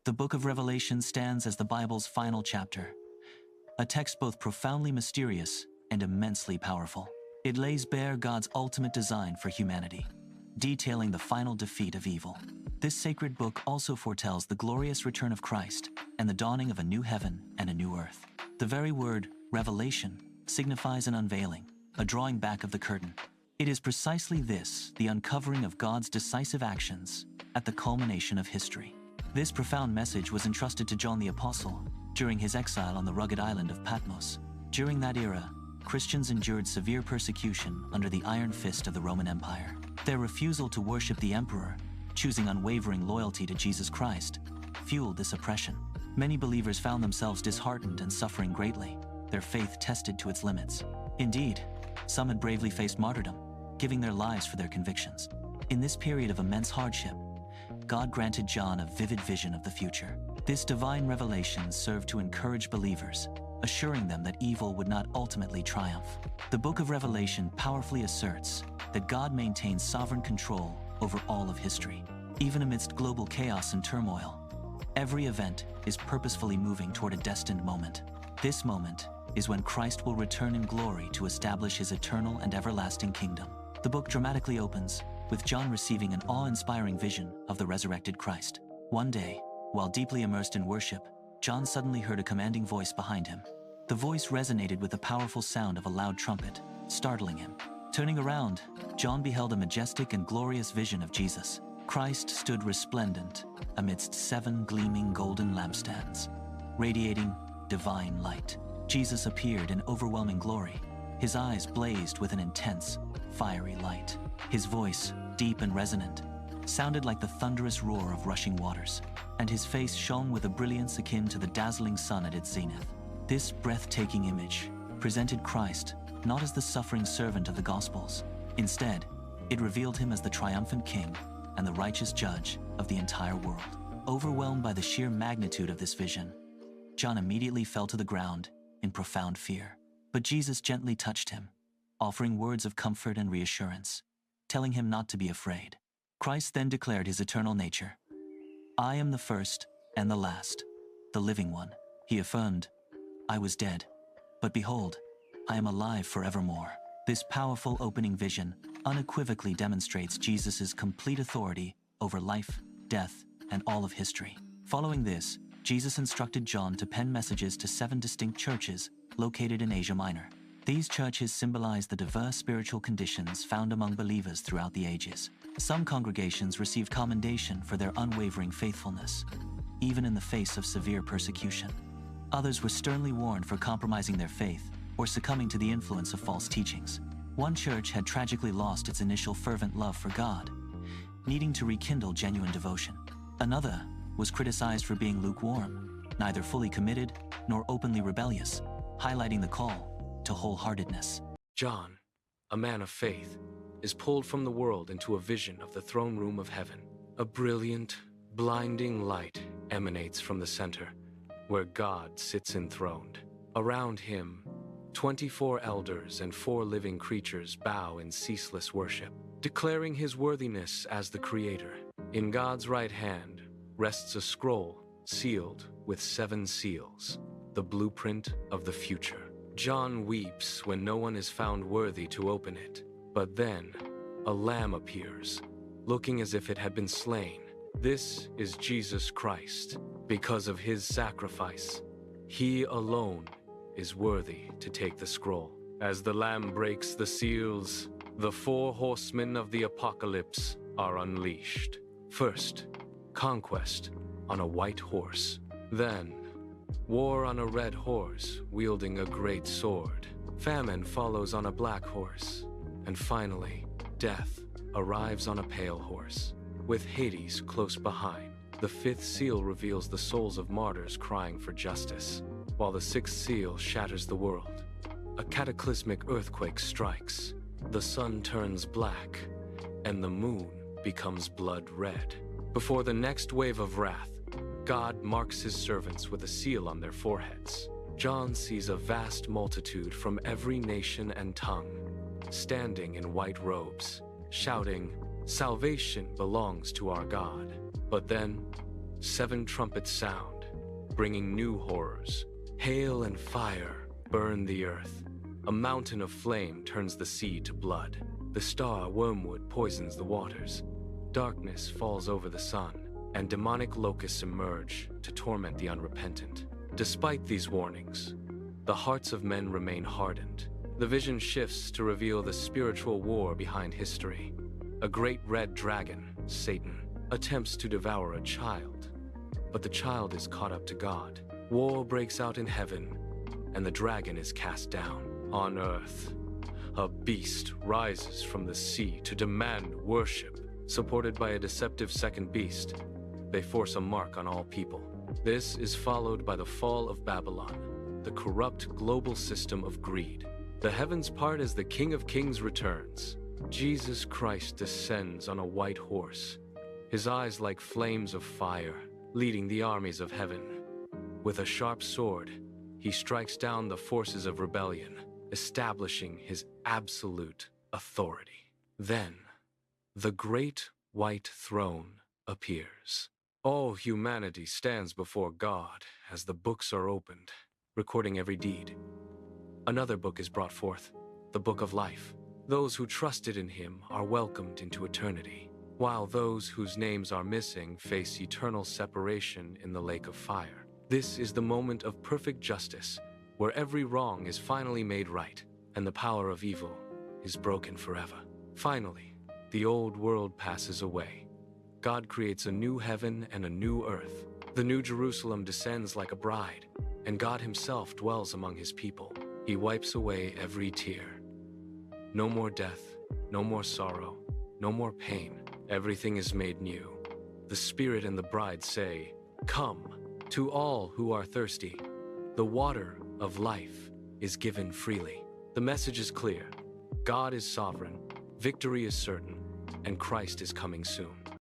The book of Revelation stands as the Bible's final chapter, a text both profoundly mysterious and immensely powerful. It lays bare God's ultimate design for humanity, detailing the final defeat of evil. This sacred book also foretells the glorious return of Christ and the dawning of a new heaven and a new earth. The very word, revelation, signifies an unveiling, a drawing back of the curtain. It is precisely this, the uncovering of God's decisive actions at the culmination of history. This profound message was entrusted to John the Apostle during his exile on the rugged island of Patmos. During that era, Christians endured severe persecution under the iron fist of the Roman Empire. Their refusal to worship the emperor, choosing unwavering loyalty to Jesus Christ, fueled this oppression. Many believers found themselves disheartened and suffering greatly, their faith tested to its limits. Indeed, some had bravely faced martyrdom, giving their lives for their convictions. In this period of immense hardship, God granted John a vivid vision of the future. This divine revelation served to encourage believers, assuring them that evil would not ultimately triumph. The book of Revelation powerfully asserts that God maintains sovereign control over all of history. Even amidst global chaos and turmoil, every event is purposefully moving toward a destined moment. This moment is when Christ will return in glory to establish his eternal and everlasting kingdom. The book dramatically opens with John receiving an awe-inspiring vision of the resurrected Christ. One day, while deeply immersed in worship, John suddenly heard a commanding voice behind him. The voice resonated with the powerful sound of a loud trumpet, startling him. Turning around, John beheld a majestic and glorious vision of Jesus. Christ stood resplendent amidst 7 gleaming golden lampstands, radiating divine light. Jesus appeared in overwhelming glory. His eyes blazed with an intense, fiery light. His voice, deep and resonant, sounded like the thunderous roar of rushing waters, and his face shone with a brilliance akin to the dazzling sun at its zenith. This breathtaking image presented Christ not as the suffering servant of the Gospels. Instead, it revealed him as the triumphant king and the righteous judge of the entire world. Overwhelmed by the sheer magnitude of this vision, John immediately fell to the ground in profound fear. But Jesus gently touched him, offering words of comfort and reassurance, telling him not to be afraid. Christ then declared his eternal nature. "I am the first and the last, the living one," he affirmed. "I was dead, but behold, I am alive forevermore." This powerful opening vision unequivocally demonstrates Jesus' complete authority over life, death, and all of history. Following this, Jesus instructed John to pen messages to 7 distinct churches located in Asia Minor. These churches symbolize the diverse spiritual conditions found among believers throughout the ages. Some congregations received commendation for their unwavering faithfulness, even in the face of severe persecution. Others were sternly warned for compromising their faith or succumbing to the influence of false teachings. One church had tragically lost its initial fervent love for God, needing to rekindle genuine devotion. Another was criticized for being lukewarm, neither fully committed nor openly rebellious, highlighting the call to wholeheartedness. John, a man of faith, is pulled from the world into a vision of the throne room of heaven. A brilliant, blinding light emanates from the center, where God sits enthroned. Around him, 24 elders and 4 living creatures bow in ceaseless worship, declaring his worthiness as the Creator. In God's right hand rests a scroll sealed with 7 seals, the blueprint of the future. John weeps when no one is found worthy to open it. But then, a lamb appears, looking as if it had been slain. This is Jesus Christ. Because of his sacrifice, he alone is worthy to take the scroll. As the lamb breaks the seals, the 4 horsemen of the apocalypse are unleashed. First, conquest on a white horse. Then, war on a red horse wielding a great sword. Famine follows on a black horse. And finally, death arrives on a pale horse, with Hades close behind. The 5th seal reveals the souls of martyrs crying for justice, while the 6th seal shatters the world. A cataclysmic earthquake strikes. The sun turns black, and the moon becomes blood red. Before the next wave of wrath, God marks his servants with a seal on their foreheads. John sees a vast multitude from every nation and tongue, standing in white robes, shouting, "Salvation belongs to our God." But then, 7 trumpets sound, bringing new horrors. Hail and fire burn the earth. A mountain of flame turns the sea to blood. The star wormwood poisons the waters. Darkness falls over the sun, and demonic locusts emerge to torment the unrepentant. Despite these warnings, the hearts of men remain hardened. The vision shifts to reveal the spiritual war behind history. A great red dragon, Satan, attempts to devour a child, but the child is caught up to God. War breaks out in heaven, and the dragon is cast down. On earth, a beast rises from the sea to demand worship. Supported by a deceptive second beast, they force a mark on all people. This is followed by the fall of Babylon, the corrupt global system of greed. The heavens part as the King of Kings returns. Jesus Christ descends on a white horse, his eyes like flames of fire, leading the armies of heaven. With a sharp sword, he strikes down the forces of rebellion, establishing his absolute authority. Then, the great white throne appears. All humanity stands before God as the books are opened, recording every deed. Another book is brought forth, the book of life. Those who trusted in him are welcomed into eternity, while those whose names are missing face eternal separation in the lake of fire. This is the moment of perfect justice, where every wrong is finally made right, and the power of evil is broken forever. Finally, the old world passes away. God creates a new heaven and a new earth. The new Jerusalem descends like a bride, and God himself dwells among his people. He wipes away every tear. No more death, no more sorrow, no more pain. Everything is made new. The Spirit and the bride say, "Come." To all who are thirsty, the water of life is given freely. The message is clear. God is sovereign, victory is certain, and Christ is coming soon.